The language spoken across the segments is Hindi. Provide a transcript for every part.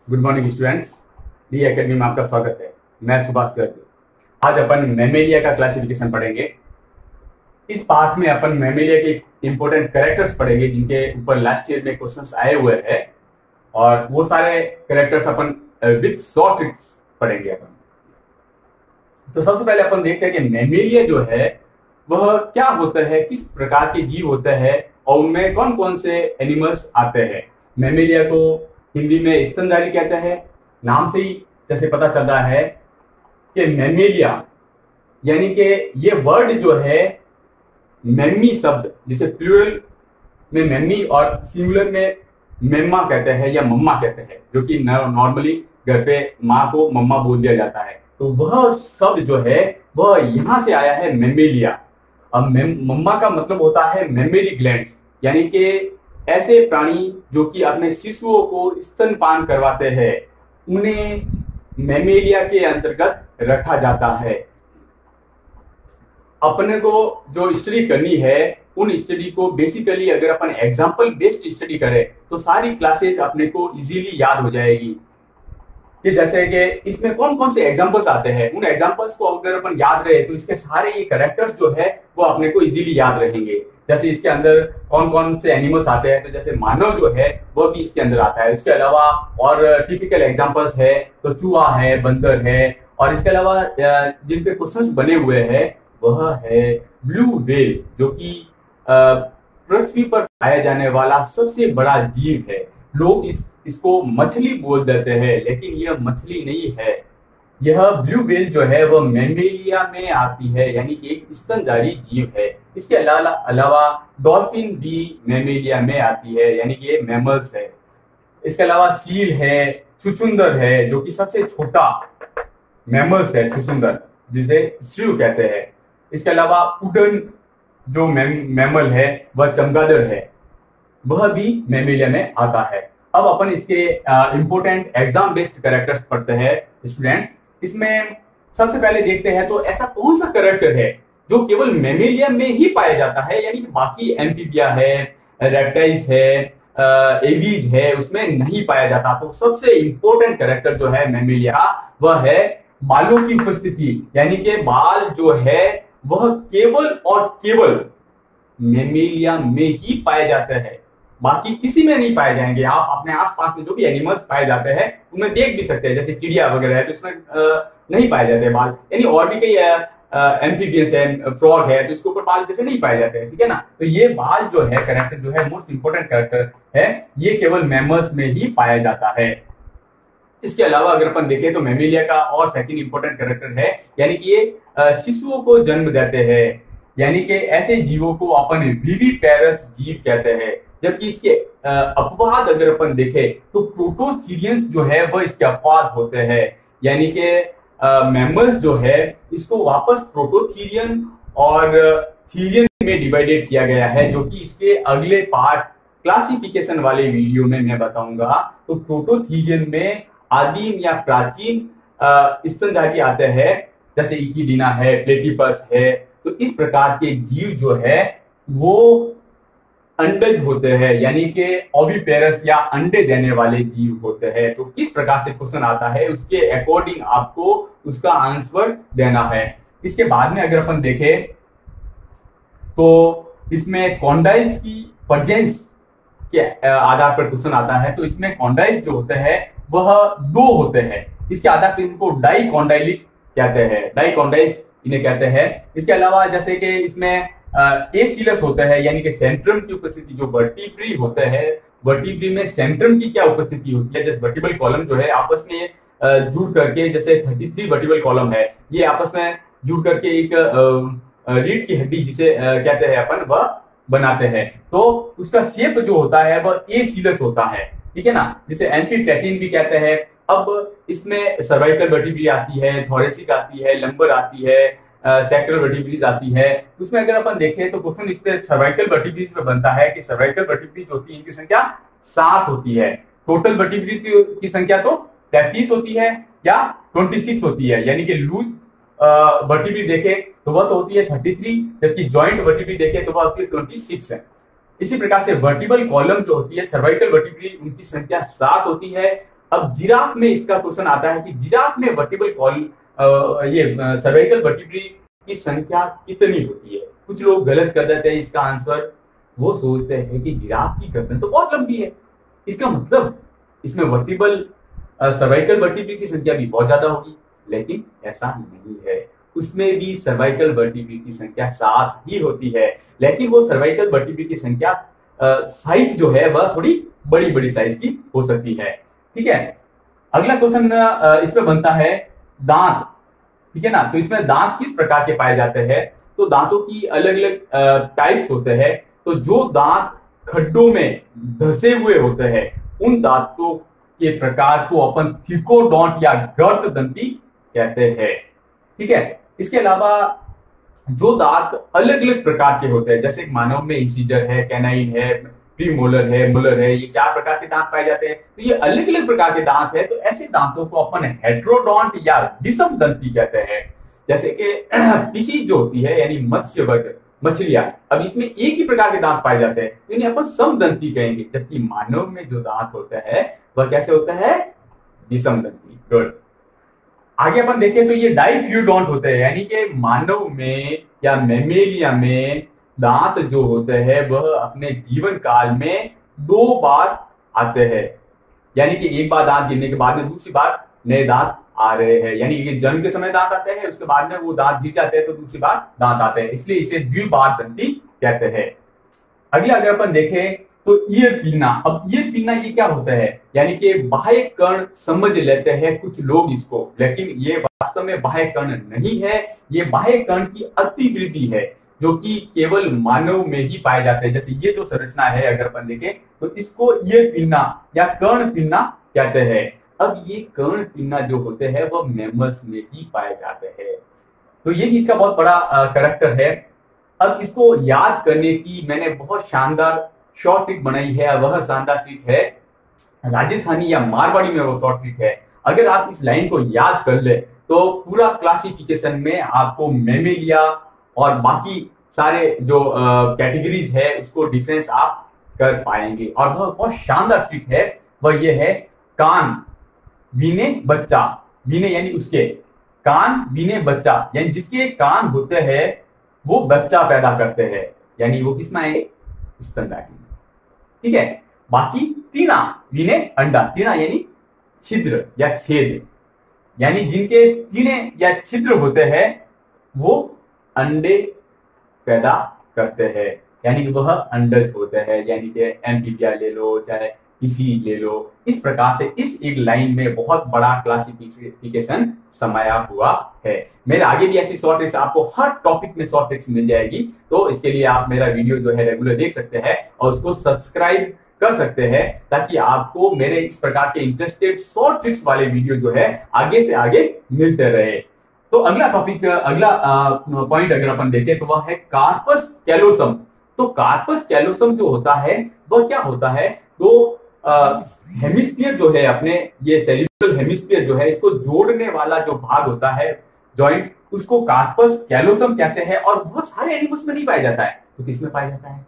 Good morning students, D academy में आपका स्वागत है। मैं सुभाष गर्ग। आज अपन मैमेलिया का क्लासिफिकेशन पढ़ेंगे। इस पार्ट में अपन मैमेलिया के इंपॉर्टेंट कैरेक्टर्स पढ़ेंगे जिनके ऊपर लास्ट ईयर में क्वेश्चंस आए हुए हैं, और वो सारे characters upon with short tricks पढ़ेंगे अपन। तो सबसे पहले अपन देखते हैं कि मैमेलिया जो है वह क्या होता है, किस प्रकार के जीव होते हैं और उनमें कौन कौन से एनिमल्स आते हैं। मैमेलिया को हिंदी में स्तनधारी कहते हैं। नाम से ही जैसे पता चलता है कि मैमेलिया यानी कि ये वर्ड जो है मैमी शब्द, जिसे प्लूरल में मैमी और सिंगुलर में मेम्मा कहते हैं या मम्मा कहते हैं, जो कि नॉर्मली घर पे माँ को मम्मा बोल दिया जाता है। तो वह शब्द जो है वह यहां से आया है, मैमेलिया। अब मम्मा का मतलब होता है मेमोरी ग्लैंड्स, यानी कि ऐसे प्राणी जो कि अपने शिशुओं को स्तनपान करवाते हैं, उन्हें मैमेलिया के अंतर्गत रखा जाता है। अपने को जो स्टडी करनी है उन स्टडी को बेसिकली अगर अपन एग्जाम्पल बेस्ड स्टडी करें तो सारी क्लासेस अपने को इजीली याद हो जाएगी। कि जैसे कि इसमें कौन कौन से एग्जांपल्स आते हैं, उन एग्जांपल्स को अगर अपन याद रहे तो इसके सारे ये कैरेक्टर्स जो है वो अपने को इजीली याद रहेंगे। जैसे इसके अंदर कौन कौन से एनिमल्स आते हैं, तो जैसे मानव जो है वह भी इसके अंदर आता है। इसके अलावा और टिपिकल एग्जांपल्स है तो चूहा है, बंदर है, और इसके अलावा जिन पे क्वेश्चंस बने हुए हैं वह है ब्लू व्हेल, जो कि पृथ्वी पर पाया जाने वाला सबसे बड़ा जीव है। लोग इसको मछली बोल देते हैं, लेकिन यह मछली नहीं है। यह ब्लू व्हेल जो है वह मैमेलिया में आती है, यानी कि एक स्तनधारी जीव है। इसके अलावा डॉल्फिन भी मैमेलिया में आती है, यानी कि ये मैमल्स है। इसके अलावा सील है, छुछुंदर है जो कि सबसे छोटा मैमल्स है, छुछुंदर जिसे श्रीव कहते हैं। इसके अलावा उड़न जो मैमल है वह चमगादड़ है, वह भी मैमेलिया में आता है। अब अपन इसके इंपोर्टेंट एग्जाम बेस्ड कैरेक्टर्स पढ़ते हैं स्टूडेंट्स। इसमें सबसे पहले देखते हैं तो ऐसा कौन सा कैरेक्टर है जो केवल मैमेलिया में ही पाया जाता है, यानी कि बाकी एम्फीबिया है, रेप्टाइल्स है, एवीज है, उसमें नहीं पाया जाता। तो सबसे इंपॉर्टेंट कैरेक्टर जो है मैमेलिया वह है बालों की उपस्थिति, यानी कि बाल जो है वह केवल और केवल मैमेलिया में ही पाए जाते हैं, बाकी किसी में नहीं पाए जाएंगे। आप अपने आसपास में जो भी एनिमल्स पाए जाते हैं उनमें देख भी सकते हैं, जैसे चिड़िया वगैरह है तो इसमें नहीं पाए जाते बाल, यानी और भी कई एम्फीबियंस है, फ्रॉग है तो इसके ऊपर बाल जैसे नहीं पाए जाते हैं, ठीक है ना। तो ये बाल जो है कैरेक्टर जो है मोस्ट इंपोर्टेंट कैरेक्टर है, ये केवल मैमल्स में ही पाया जाता है। इसके अलावा अगर अपन देखें तो मैमेलिया का और सेकंड इंपोर्टेंट कैरेक्टर है, यानी कि ये शिशुओं को जन्म देते हैं, यानी कि ऐसे जीवों को अपन विविपेरस जीव कहते हैं। जबकि इसके अपवाद अगर अपन देखें तो प्रोटोथीरियंस जो है वह इसके अपवाद होते हैं, यानी कि मैमल्स जो है इसको वापस प्रोटोथीरियन और थीरियन में डिवाइडेड किया गया है, जो कि इसके अगले पार्ट क्लासिफिकेशन वाले वीडियो में मैं बताऊंगा। तो प्रोटोथीरियन में आदिम या प्राचीन स्तनधारी आते हैं, जैसे इक्विडीना है, प्लेटिपस है। तो इस प्रकार के जीव जो है वो अंडज होते हैं, यानी कि ओविपेरस या अंडे देने वाले जीव होते हैं। तो किस प्रकार से क्वेश्चन आता है उसके अकॉर्डिंग आपको उसका आंसर देना है। इसके बाद में अगर अपन देखें तो इसमें कॉन्डाइल्स की प्रेजेंस के आधार पर क्वेश्चन आता है। तो इसमें कॉन्डाइल्स जो होते हैं वह दो होते हैं, इसके आधार पर इनको डाइकॉन्डाइलिक कहते हैं, डाइकॉन्डाइल्स इन्हें कहते हैं। इसके अलावा जैसे कि इसमें एसिलस होता है, यानी कि सेंट्रम की उपस्थिति, जो वर्टिब्री होते हैं, वर्टिब्री में सेंट्रम की क्या उपस्थिति होती है, जैसे वर्टिबल कॉलम जो है आपस में जुड़ करके, जैसे 33 वर्टिबल कॉलम है, ये आपस में जुड़ करके एक रीढ़ की हड्डी जिसे कहते हैं अपन वह बनाते हैं। तो उसका शेप जो होता है वह एसिलस होता है, ठीक है ना, जिसे एम्फीप्लेटिन भी कहते हैं। अब इसमें सर्वाइकल वर्टिब्री आती है, थोरेसिक आती है, लंबर आती है, सैक्रल वर्टिब्रीज आती है। उसमें अगर अपन देखें तो क्वेश्चन इस पे सर्वाइकल वर्टिब्रीज पे बनता है कि सर्वाइकल वर्टिब्रीज होती है, इनकी संख्या 7 होती है। टोटल वर्टिब्रीज की संख्या तो 33 होती है या 26 होती है, यानी कि लूज वर्टिब्री देखे तो वह तो होती है 33, जबकि जॉइंट वर्टिब्री देखे तो वह होती है 26 है। इसी प्रकार से वर्टिबल कॉलम जो होती है सर्वाइकल वर्टिब्री, उनकी संख्या 7 होती है। अब जिराफ में इसका क्वेश्चन आता है कि जिराफ में वर्टिब्रल कॉल ये सर्वाइकल वर्टिब्री की संख्या कितनी होती है। कुछ लोग गलत कर देते हैं इसका आंसर, वो सोचते हैं कि जिराफ की गर्दन तो बहुत लंबी है, इसका मतलब इसमें वर्टिब्रल सर्वाइकल वर्टिब्री की संख्या भी बहुत ज्यादा होगी, लेकिन ऐसा नहीं है। उसमें भी सर्वाइकल वर्टिब्री की संख्या 7 ही होती है, लेकिन वो सर्वाइकल वर्टिब्री की संख्या साइज जो है वह थोड़ी बड़ी बड़ी साइज की हो सकती है। ठीक है, अगला क्वेश्चन इसमें बनता है दांत। ठीक है ना, तो इसमें दांत किस प्रकार के पाए जाते हैं, तो दांतों की अलग अलग टाइप्स होते हैं। तो जो दांत खड्डों में धसे हुए होते हैं उन दांतों के प्रकार को अपन थिकोडोंट या गर्त दंती कहते हैं। ठीक है, इसके अलावा जो दांत अलग अलग प्रकार के होते हैं, जैसे मानव में इंसीजर है, कैनाइन है, प्रीमोलर है, मोलर है, ये 4 प्रकार के दांत पाए जाते हैं। तो ये अलग अलग प्रकार के दांत है, तो ऐसे दांतों को अपन हेट्रोडोंट या विषम दंती कहते हैं। जैसे कि पिसी जो होती है यानी मत्स्य वर्ग मछलियां, अब इसमें एक ही प्रकार के दांत पाए जाते हैं, तो इन्हें अपन समदंती कहेंगे। जबकि मानव में जो दांत होता है वह कैसे होता है, विषम दंती। गुड, आगे अपन देखें तो ये डाइफ्यूडोंट होते हैं, यानी कि मानव में या मैमेलिया में दांत जो होते हैं वह अपने जीवन काल में 2 बार आते हैं, यानी कि एक बार दांत गिरने के बाद में दूसरी बार नए दांत आ रहे हैं। यानी कि जन्म के समय दांत आते हैं, उसके बाद में वो दांत गिर जाते हैं तो दूसरी बार दांत आते हैं, इसलिए इसे द्विबार दंती कहते हैं। अगला अगर अपन देखें तो ईयर पिन्ना। अब ईयर पिन्ना ये क्या होता है, यानी कि बाह्य कर्ण समझ लेते हैं कुछ लोग इसको, लेकिन ये वास्तव में बाह्य कर्ण नहीं है, ये बाह्य कर्ण की अतिवृद्धि है जो कि केवल मानव में ही पाए जाते हैं। जैसे ये जो संरचना है अगर अपन देखें तो इसको ईयर पिन्ना या कर्ण पिन्ना कहते हैं। अब ये कर्ण पिन्ना जो होते हैं वह मैमल्स में ही पाए जाते हैं, तो ये भी इसका बहुत बड़ा कैरेक्टर है। अब इसको याद करने की मैंने बहुत शानदार शॉर्ट ट्रिक बनाई है, वह शानदार ट्रिक है राजस्थानी या मारवाड़ी में वो शॉर्ट ट्रिक है। अगर आप इस लाइन को याद कर ले तो पूरा क्लासिफिकेशन में आपको मैमेलिया और बाकी सारे जो कैटेगरीज है उसको डिफरेंस आप कर पाएंगे। और वह बहुत शानदार ट्रिक है, वह ये है कान बीने बच्चा, बीने यानी उसके, कान बीने बच्चा यानी जिसके कान होते हैं वो बच्चा पैदा करते हैं, यानी वो किसमें आएंगे, स्तनधारी में। ठीक है, बाकी तीना बीने अंडा, तीना यानी छिद्र या छेद, यानी जिनके तीने या छिद्र होते हैं वो अंडे पैदा करते हैं, यानी कि वह अंडज होते हैं। यानी कि एम्फीबिया ले लो चाहे पीसी ले लो, इस प्रकार से इस एक लाइन में बहुत बड़ा क्लासिफिकेशन समाया हुआ है। मेरे आगे भी ऐसी शॉर्ट ट्रिक्स आपको हर टॉपिक में शॉर्ट ट्रिक्स मिल जाएगी, तो इसके लिए आप मेरा वीडियो जो है रेगुलर देख सकते हैं और उसको सब्सक्राइब कर सकते हैं, ताकि आपको मेरे इस प्रकार के इंटरेस्टेड शॉर्ट ट्रिक्स वाले वीडियो जो है आगे से आगे मिलते रहे। तो अगला टॉपिक, अगला पॉइंट अगर अपन देखें तो वह है कार्पस कैलोसम। तो कार्पस कैलोसम जो होता है वह क्या होता है, तो हेमिस्फीयर जो है अपने, ये सेरिब्रल हेमिस्फीयर जो है इसको जोड़ने वाला जो भाग होता है जॉइंट, उसको कार्पस कैलोसम कहते हैं। और वह सारे एनिमल्स में नहीं पाया जाता है, तो किसमें पाया जाता है,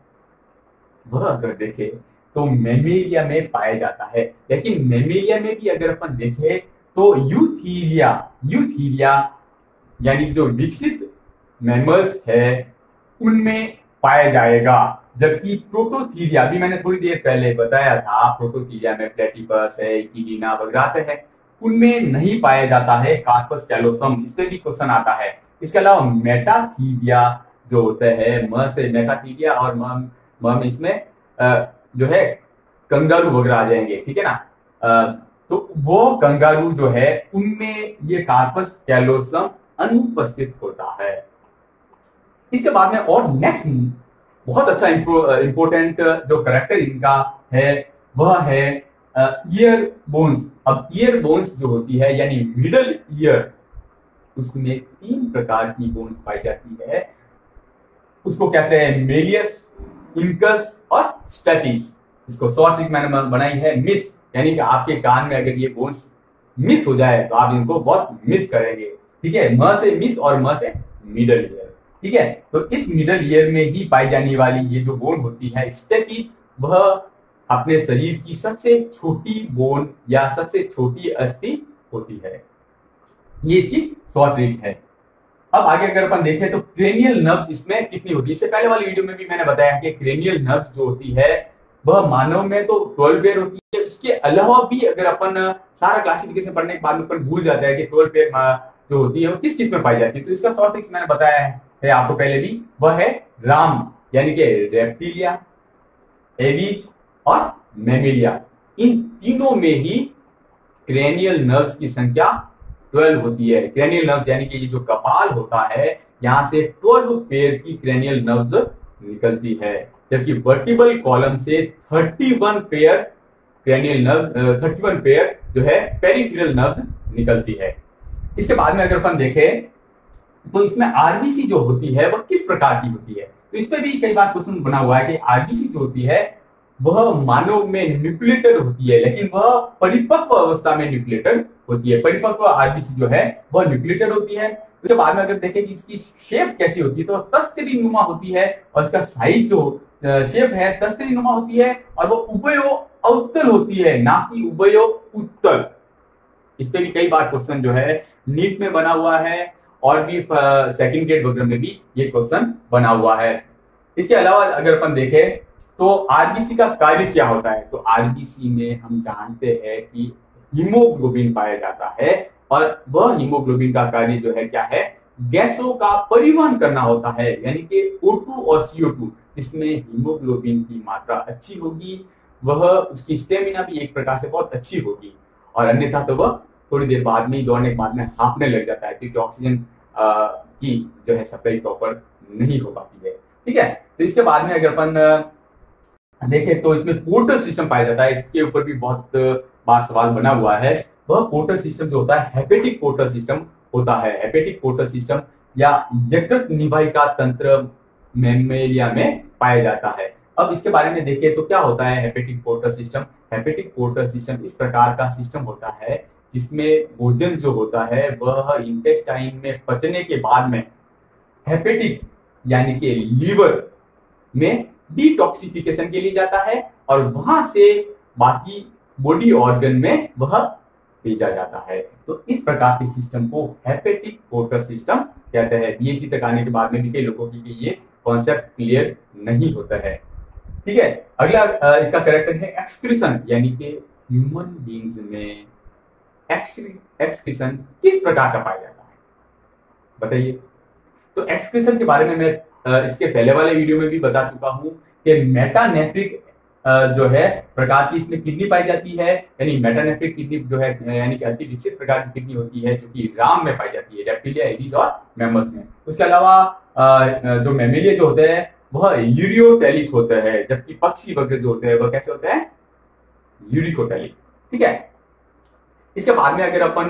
वह अगर देखें तो मैमेलिया में पाया जाता है। लेकिन मैमेलिया में भी अगर अपन देखें तो यूथीरिया यानी जो विकसित मैमल्स है उनमें पाया जाएगा, जबकि प्रोटोथीरिया, अभी मैंने थोड़ी देर पहले बताया था, प्रोटोथीरिया में प्लेटिपस है, इक्विडीना वगैरह आते हैं, उनमें नहीं पाया जाता है कार्पस कैलोसम। इस पे भी क्वेश्चन आता है। इसके अलावा मेटाथीरिया जो होते हैं, म से मेटाथीरिया और म में इसमें जो है कंगारू वगैरह आ जाएंगे, ठीक है ना। तो वो कंगारू जो है उनमें ये कार्पस कैलोसम अनुपस्थित होता है। इसके बाद में और नेक्स्ट बहुत अच्छा इंपोर्टेंट जो कैरेक्टर इनका है वह है ईयर बोन्स। अब ईयर बोन्स जो होती है यानी मिडल ईयर, उसमें 3 प्रकार की बोन्स पाई जाती है। उसको कहते हैं मेलियस, इंकस और स्टेटिस। इसको शॉर्ट ट्रिक मैंने बनाई है मिस, यानी कि आपके कान में अगर ये बोन्स मिस हो जाए तो आप इनको बहुत मिस करेंगे। ठीक है, म से मिस और म से मिडल ईयर। ठीक है, तो इस मिडल ईयर में ही पाई जाने वाली ये जो बोन होती है स्टेपिज, वह अपने शरीर की सबसे छोटी बोन या सबसे छोटी अस्थि होती है। ये इसकी शॉर्ट ट्रिक है। अब आगे अगर अपन देखें तो क्रेनियल नर्व्स इसमें कितनी होती है। इससे पहले वाली वीडियो में भी मैंने बताया कि क्रेनियल नर्व्स जो होती है वह मानव में तो 12 पेयर होती है। उसके अलावा भी अगर अपन सारा क्लासिफिकेशन पढ़ने के बाद में अपन भूल जाता है कि 12 पेयर जो होती है वो किस किस में पाई जाती है, तो इसका शॉर्ट ट्रिक्स मैंने बताया है आपको पहले भी, वह है राम यानी कि रेप्टिलिया, एवीज और मैमेलिया। इन तीनों में ही क्रेनियल नर्व्स की संख्या 12 होती है। क्रेनियल नर्व्स यानी कि ये जो कपाल होता है यहां से 12 पेयर की क्रेनियल नर्व्स निकलती है, जबकि वर्टिबल कॉलम से 31 पेयर क्रेनियल नर्व 31 पेयर जो है पेरिफेरल नर्व्स निकलती है। इसके बाद में अगर अपन देखें तो इसमें आरबीसी जो होती है वह किस प्रकार की होती है, तो इस पे भी कई बार क्वेश्चन बना हुआ है कि आरबीसी जो होती है वह मानव में न्यूक्लिएटेड होती है, लेकिन वह परिपक्व अवस्था में न्यूक्लिएटेड होती है। परिपक्व आरबीसी जो है वह न्यूक्लिएटेड होती है। उसके बाद में अगर देखें कि इसकी शेप कैसी होती है तो तस्तरी नुमा होती है, और इसका साइज जो शेप है तस्तरी नुमा होती है, और वो उभयो अवतल होती है, ना कि उभयो उत्तल। इस पे भी कई बार क्वेश्चन जो है नीट में बना हुआ है, और भी सेकंड ग्रेड वगैरह में भी ये क्वेश्चन बना हुआ है। इसके अलावा अगर अपन देखें तो आरबीसी का कार्य क्या होता है, तो आरबीसी में हम जानते हैं कि हीमोग्लोबिन पाया जाता है, और वह हीमोग्लोबिन का कार्य जो है क्या है, गैसों का परिवहन करना होता है, यानी कि O2 और CO2। जिसमें हीमोग्लोबिन की मात्रा अच्छी होगी वह उसकी स्टेमिना भी एक प्रकार से बहुत अच्छी होगी, और अन्यथा तो वह थोड़ी देर बाद में ही दौड़ने के बाद में हाँफने लग जाता है, क्योंकि ऑक्सीजन की जो है सप्लाई प्रॉपर नहीं हो पाती है। ठीक है, तो इसके बाद में अगर अपन देखें तो इसमें पोर्टल सिस्टम पाया जाता है। इसके ऊपर भी बहुत बार सवाल बना हुआ है। वह पोर्टल सिस्टम जो होता है हेपेटिक पोर्टल सिस्टम होता है। हेपेटिक पोर्टल सिस्टम या यकृत निवाहिका तंत्र मैमेलिया में पाया जाता है। अब इसके बारे में देखें तो क्या होता है hepatic portal system. Hepatic portal system इस प्रकार का सिस्टम होता है जिसमें भोजन जो होता है वह इंटेस्टाइन में पचने के बाद में हेपेटिक यानी कि लीवर में डिटॉक्सिफिकेशन के लिए जाता है, और वहां से बाकी बॉडी ऑर्गन में वह भेजा जाता है। तो इस प्रकार के सिस्टम को हेपेटिक पोर्टल सिस्टम कहते हैं। बीएससी तक आने के बाद में भी कई लोगों की ये कॉन्सेप्ट क्लियर नहीं होता है। ठीक है, अगला इसका कैरेक्टर है एक्सक्रीशन, यानी कि ह्यूमन बींग्स में एक्सक्रीशन किस प्रकार का पाया जाता है बताइए। तो एक्सक्रीशन के बारे में मैं इसके पहले वाले वीडियो में भी बता चुका हूं कि मेटानेफ्रिक जो है प्रकार की इसमें किडनी पाई जाती है, यानी मेटानेफ्रिक किडनी जो है यानी कि अति विकसित प्रकार की किडनी होती है, जो कि राम में पाई जाती है, रेप्टिलिया, एडीज और मैमल्स में। उसके अलावा जो मैमेलिया जो होते हैं वह यूरियोटेलिक होते हैं, जबकि पक्षी वगैरह जो होते हैं वह कैसे होते हैं, यूरिकोटेलिक। ठीक है, इसके बाद में अगर अपन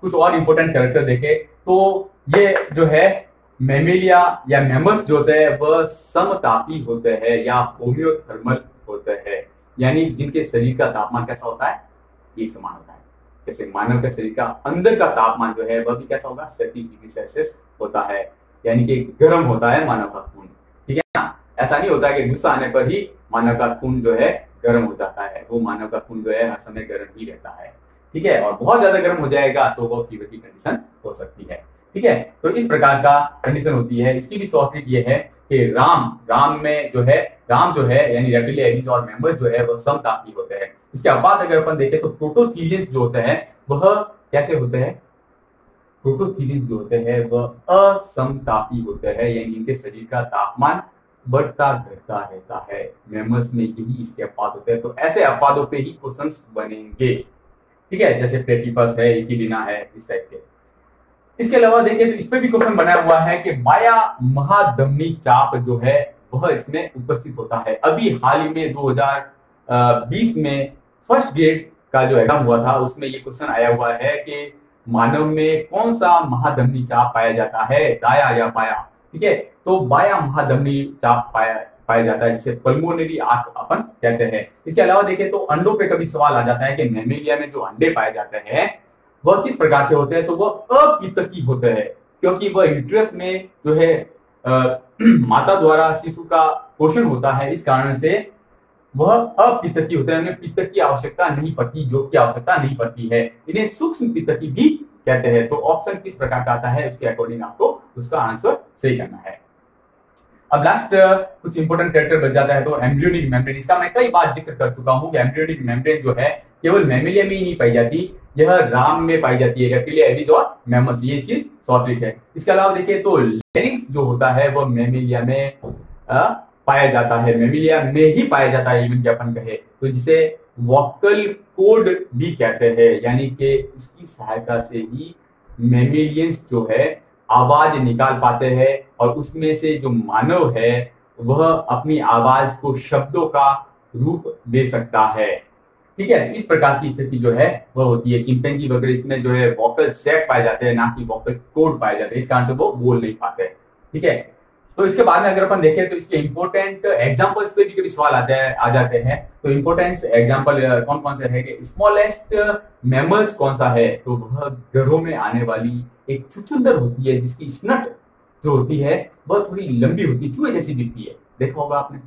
कुछ और इंपॉर्टेंट कैरेक्टर देखें तो ये जो है मैमेलिया या मैमल्स जो होते हैं वह समतापी होते हैं या होम्योथर्मल होते हैं, यानी जिनके शरीर का तापमान कैसा होता है, एक समान होता है। जैसे मानव के शरीर का अंदर का तापमान जो है वह भी कैसा होगा, 37 डिग्री सेल्सियस होता है, यानी कि गर्म होता है मानव का खून। ठीक है ना, ऐसा नहीं होता है कि गुस्सा आने पर ही मानव का खून जो है गर्म हो जाता है। वो मानव का खून जो है हर समय गर्म ही रहता है। ठीक है, और बहुत ज्यादा गर्म हो जाएगा तो वो फीवर की कंडीशन हो सकती है। ठीक है, तो इस प्रकार का कंडीशन होती है। इसकी भी शॉर्ट ट्रिक ये है कि राम में जो है, राम जो है यानी रेप्टिलिया, एडीज और मैमल्स जो है वह समतापी होते हैं। इसके बाद अगर अपन देखें तो प्रोटोथीलियंस जो होते हैं वह कैसे होते हैं, प्रोटोथीलियंस जो होते हैं वह असमतापी होते हैं, यानी इनके शरीर का तापमान बढ़ता घटता रहता है। मैमल्स में यही इसके अपवाद होते हैं। तो ऐसे अपवादों पे ही क्वेश्चंस बनेंगे। ठीक है, जैसे प्लेटिपस है, इकिलिना है, इस टाइप के। इसके अलावा देखिए तो इस पे भी क्वेश्चन बना हुआ है कि बाया महाधमनी चाप जो है वह इसमें उपस्थित होता है। अभी हाल ही में 2020 में फर्स्ट ग्रेड का जो एग्जाम हुआ था उसमें ये क्वेश्चन आया हुआ है कि मानव में कौन सा महाधमनी चाप पाया जाता है, दाया या बाया। ठीक है, तो बाया महाधमनी चाप पाया जाता है, जिसे पल्मोनरी आर्क अपन कहते हैं। इसके अलावा देखें तो अंडों पे कभी सवाल आ जाता है कि मैमेलिया में जो अंडे पाए जाते हैं वह किस प्रकार के होते हैं, तो वह अपितकी होते हैं, क्योंकि वह यूट्रस में जो है माता द्वारा शिशु का पोषण होता है। इस कारण से वह अपित्तकी होते हैं, उन्हें पित्त की आवश्यकता नहीं पड़ती, योग की आवश्यकता नहीं पड़ती है, इन्हें सूक्ष्म पित्तकी भी कहते हैं। तो ऑप्शन किस प्रकार का आता है उसके अकॉर्डिंग आपको उसका आंसर सही करना है। अब लास्ट कुछ इंपोर्टेंट कैरेक्टर बच जाता है, तो एम्ब्रियोनिक मेम्ब्रेन, इसका मैं कई बार जिक्र कर चुका हूं कि एम्ब्रियोनिक मेम्ब्रेन जो है केवल मैमेलिया में ही नहीं पाई जाती, यह राम में पाई जाती है, रेप्टिलिया, एविस और मैमल्स, ये इसकी शॉर्ट ट्रिक है। इसके अलावा देखिए तो लैरिंक्स जो होता है वह मैमेलिया में पाया जाता है, मैमेलिया में ही पाया जाता है, इवन कि अपन कहे तो जिसे वोकल कोड भी कहते हैं, यानी कि उसकी सहायता से ही मैमेलियंस जो है आवाज निकाल पाते हैं, और उसमें से जो मानव है वह अपनी आवाज को शब्दों का रूप दे सकता है। ठीक है, इस प्रकार की स्थिति जो है वह होती है। चिंपैंजी वगैरह इसमें जो है वोकल सैक पाए जाते हैं, ना कि वोकल कोड पाए जाते हैं, इस कारण से वो बोल नहीं पाते। ठीक है, तो इसके बाद में अगर अपन देखें तो इसके इंपोर्टेंट एग्जांपल्स पे भी कभी सवाल आ जाते हैं। तो इंपोर्टेंट एग्जांपल कौन कौन से है कि स्मॉलेस्ट मैमल्स कौन सा है, तो वह घरों में आने वाली एक चुचुंदर होती है जिसकी स्नट जो होती है वह थोड़ी लंबी होती है, चूहे जैसी दिखती है, देखा होगा आपने।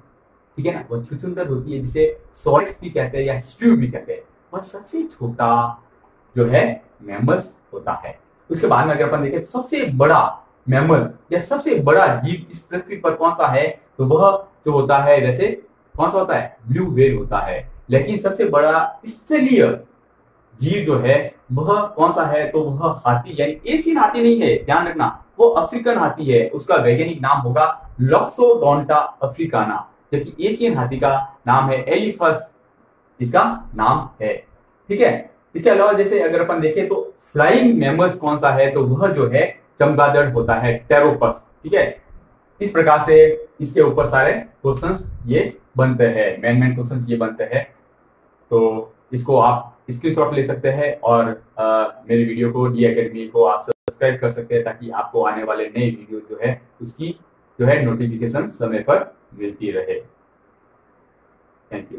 ठीक है ना, वह चुचुंदर होती है जिसे सॉरिक्स भी कहते हैं या स्ट्रू भी कहते हैं। वह सबसे छोटा जो है मैमल्स होता है। उसके बाद में अगर अपन देखें तो सबसे बड़ा मैमल या सबसे बड़ा जीव इस पृथ्वी पर कौन सा है, तो वह जो होता है वैसे कौन सा होता है, ब्लू व्हेल होता है। लेकिन सबसे बड़ा स्थलीय जीव जो है वह कौन सा है, तो वह हाथी, यानी एशियन हाथी नहीं है, ध्यान रखना, वो अफ्रीकन हाथी है। उसका वैज्ञानिक नाम होगा लॉक्सोडोंटा अफ्रीकाना, जबकि एशियन हाथी का नाम है एलिफस, इसका नाम है। ठीक है, इसके अलावा जैसे अगर अपन देखें तो फ्लाइंग मैमल्स कौन सा है, तो वह जो है चमगादड़ होता है, टेरोपस। ठीक है, इस प्रकार से इसके ऊपर सारे क्वेश्चंस ये बनते हैं, मेन क्वेश्चंस ये बनते हैं। तो इसको आप स्क्रीनशॉट ले सकते हैं और मेरी वीडियो को डी एकेडमी को आप सब्सक्राइब कर सकते हैं, ताकि आपको आने वाले नए वीडियो जो है उसकी जो है नोटिफिकेशन समय पर मिलती रहे। Thank you.